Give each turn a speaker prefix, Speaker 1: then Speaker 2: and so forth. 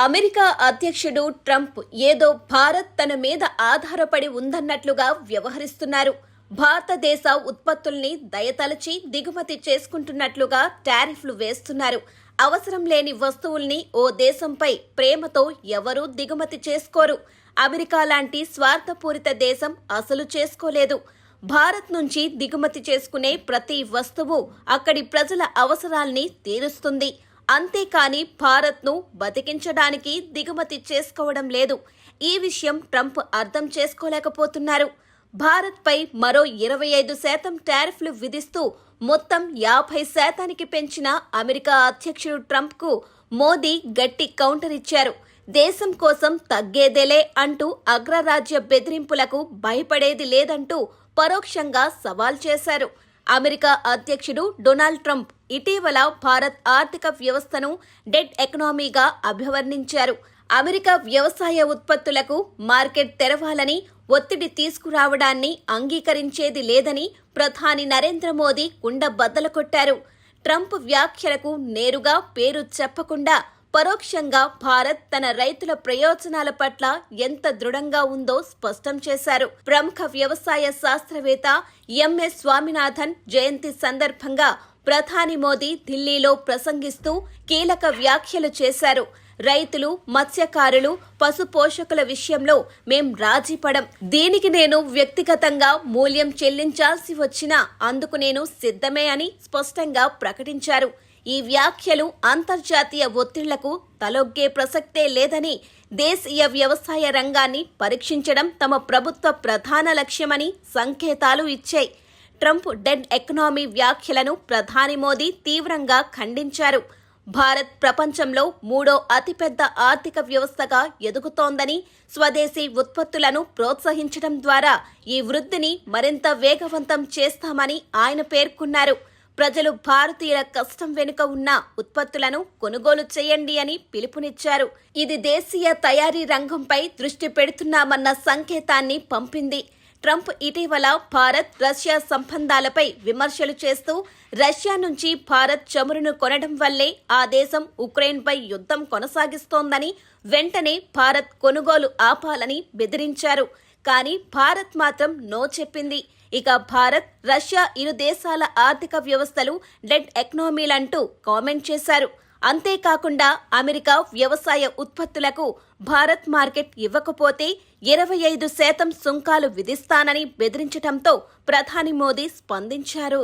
Speaker 1: America అధ్యక్షుడు Trump ఏదో భారత్ తన మీద ఆధారపడి ఉందన్నట్లుగా వ్యవహరిస్తున్నారు. భారతదేశ ఉత్పత్తుల్ని దయతలచి దిగుమతి చేసుకుంటున్నట్లుగా టారిఫ్లు వేస్తున్నారు. అవసరం లేని వస్తువుల్ని ఓ దేశంపై ప్రేమతో ఎవరూ దిగుమతి చేసుకోరు. అమెరికా లాంటి స్వార్థపూరిత దేశం అసలు చేసుకోలేదు. భారత్ నుంచి దిగుమతి చేసుకునే ప్రతి వస్తువు అక్కడి ప్రజల అవసరాల్ని తీరుస్తుంది. అంతేకాని భారత్ను బతికించడానికి దిగుమతి చేసుకోవడం లేదు. ఈ విషయం ట్రంప్ అర్థం చేసుకోలేకపోతున్నారు. భారత్పై మరో 25% టారిఫ్లు విధిస్తూ మొత్తం 50% పెంచిన అమెరికా అధ్యక్షుడు ట్రంప్కు మోదీ గట్టి కౌంటర్ ఇచ్చారు. దేశం కోసం తగ్గేదేలే అంటూ అగ్రరాజ్య బెదిరింపులకు భయపడేది లేదంటూ పరోక్షంగా సవాల్ చేశారు. అమెరికా అధ్యక్షుడు డొనాల్డ్ ట్రంప్ ఇటీవల భారత్ ఆర్థిక వ్యవస్థను డెడ్ ఎకనామీగా అభివర్ణించారు. అమెరికా వ్యవసాయ ఉత్పత్తులకు మార్కెట్ తెరవాలని, ఒత్తిడి తీసుకురావడాన్ని అంగీకరించేది లేదని ప్రధాని నరేంద్ర మోదీ కుండబద్దలు కొట్టారు. ట్రంప్ వ్యాఖ్యలకు నేరుగా పేరు చెప్పకుండా పరోక్షంగా భారత్ తన రైతుల ప్రయోజనాల పట్ల ఎంత దృఢంగా ఉందో స్పష్టం చేశారు. ప్రముఖ వ్యవసాయ శాస్త్రవేత్త ఎంఎస్ స్వామినాథన్ జయంతి సందర్భంగా ప్రధాని మోదీ ఢిల్లీలో ప్రసంగిస్తూ కీలక వ్యాఖ్యలు చేశారు. రైతులు, మత్స్యకారులు, పశు పోషకుల విషయంలో మేం రాజీపడం. దీనికి నేను వ్యక్తిగతంగా మూల్యం చెల్లించాల్సి వచ్చినా అందుకు నేను సిద్ధమే అని స్పష్టంగా ప్రకటించారు. ఈ వ్యాఖ్యలు అంతర్జాతీయ ఒత్తిళ్లకు తలొగ్గే ప్రసక్తే లేదని, దేశీయ వ్యవసాయ రంగాన్ని పరీక్షించడం తమ ప్రభుత్వ ప్రధాన లక్ష్యమని సంకేతాలు ఇచ్చాయి. ట్రంప్ డెడ్ ఎకనామీ వ్యాఖ్యలను ప్రధాని మోదీ తీవ్రంగా ఖండించారు. భారత్ ప్రపంచంలో 3వ అతిపెద్ద ఆర్థిక వ్యవస్థగా ఎదుగుతోందని, స్వదేశీ ఉత్పత్తులను ప్రోత్సహించడం ద్వారా ఈ వృద్ధిని మరింత వేగవంతం చేస్తామని ఆయన పేర్కొన్నారు. ప్రజలు భారతీయుల కష్టం వెనుక ఉన్న ఉత్పత్తులను కొనుగోలు చేయండి అని పిలుపునిచ్చారు. ఇది దేశీయ తయారీ రంగంపై దృష్టి పెడుతున్నామన్న సంకేతాన్ని పంపింది. ట్రంప్ ఇటీవల భారత్, రష్యా సంబంధాలపై విమర్శలు చేస్తూ రష్యా నుంచి భారత్ చమురును కొనడం వల్లే ఆ దేశం ఉక్రెయిన్పై యుద్ధం కొనసాగిస్తోందని, వెంటనే భారత్ కొనుగోలు ఆపాలని బెదిరించారు. కానీ భారత్ మాత్రం నో చెప్పింది. ఇక భారత్, రష్యా ఇరు దేశాల ఆర్థిక వ్యవస్థలు డెడ్ ఎకనామీలంటూ కామెంట్ చేశారు. అంతేకాకుండా అమెరికా వ్యవసాయ ఉత్పత్తులకు భారత్ మార్కెట్ ఇవ్వకపోతే 25% సుంకాలు విధిస్తానని బెదిరించడంతో ప్రధాని మోదీ స్పందించారు.